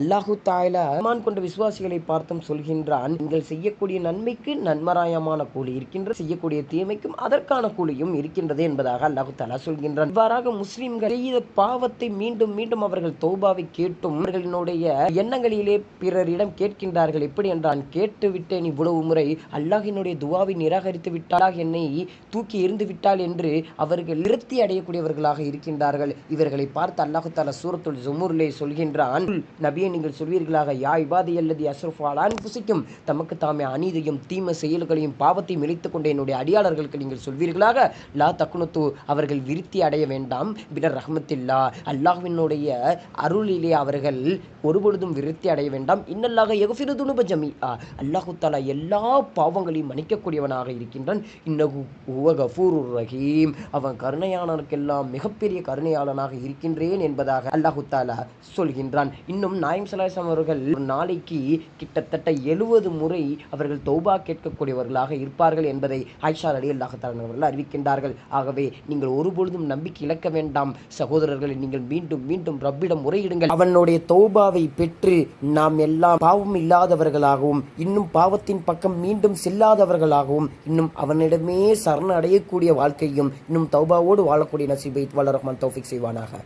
அல்லாஹு தாலா ஈமான் கொண்ட விசுவாசிகளை பார்த்தும் சொல்கின்றான், நீங்கள் செய்யக்கூடிய நன்மைக்கு நன்மராயமான கூலி இருக்கின்ற, செய்யக்கூடிய தீமைக்கும் அதற்கான கூலியும் இருக்கின்றது என்பதாக அல்லாஹு தாலா சொல்கின்றான். இவ்வாறாக முஸ்லிம்கள் செய்த பாவத்தை மீண்டும் மீண்டும் அவர்கள் தௌபாவை கேட்டும் அவர்களினுடைய எண்ணங்களிலே பிறரிடம் கேட்கின்றார்கள். எப்படி என்றான், கேட்டு விட்டேன் இவ்வளவு முறை, அல்லாஹினுடைய துவாவை நிராகரித்து விட்டால், என்னை தூக்கி எறிந்து விட்டால் என்று அவர்கள் விரக்தி அடையக்கூடியவர்களாக இருக்கின்றார்கள். இவர்களை பார்த்து அல்லாஹு தாலா சூரத்துல் ஜுமூரிலே சொல்கின்றான், நபியை நீங்கள் சொல்வீர்களாக, யா இபாதி அல்லதி அஸ்ரஃபு அலா அன்ஃபுஸிக்கும், தமக்கு தாமே அநீதியும் தீமை செயல்களையும் பாவத்தையும் இழைத்துக் கொண்ட என்னுடைய அடியாளர்களுக்கு நீங்கள் சொல்வீர்களாக, லா தக்னுத்து, அவர்கள் விருத்தி அடைய வேண்டாம், பின்னர் ரஹ்மத்தில்லா, அல்லாஹ்வினுடைய அருளிலே அவர்கள் ஒருபொழுதும் விருத்தி அடைய வேண்டாம், இன்னல்லாக யக்ஃபிரு துனுப ஜமீஆ, அல்லாஹு தஆலா எல்லா பாவங்களையும் மன்னிக்கக்கூடியவனாக இருக்கின்றான், இன்னஹு ஹுவ கஃபூருர் ரஹீம், அவன் கருணையாளனுக்கெல்லாம் மிகப்பெரிய கருணையாளனாக இருக்கின்றேன் என்பதாக அல்லாஹு தஆலா சொல்கின்றான். இன்னும் நாயம் ஸல்லல்லாஹு அலைஹி அவர்கள் ஒரு நாளைக்கு கிட்டத்தட்ட 70 முறை அவர்கள் தௌபா கேட்கக்கூடியவர்களாக இருப்பார்கள் என்பதை ஆயிஷா ரலியல்லாஹு தஆலா அவர்கள் அறிவிக்கின்றார்கள். ஆகவே நீங்கள் ஒருபொழுதும் நம்பிக்கை இழக்க வேண்டாம் சகோதரர்களை, நீங்கள் மீண்டும் மீண்டும் ரப்பிடம் முறையிடுங்கள். அவனுடைய தௌபாவை பெற்று நாம் எல்லாம் பாவம் இல்லாதவர்களாகவும், இன்னும் பாவத்தின் பக்கம் மீண்டும் செல்லாதவர்களாகவும், இன்னும் அவனிடமே சரண அடையக்கூடிய வாழ்க்கையும், இன்னும் தௌபாவோடு வாழக்கூடிய நசீபை வல்ல ரஹ்மான் தௌஃபீக் செய்வானாக.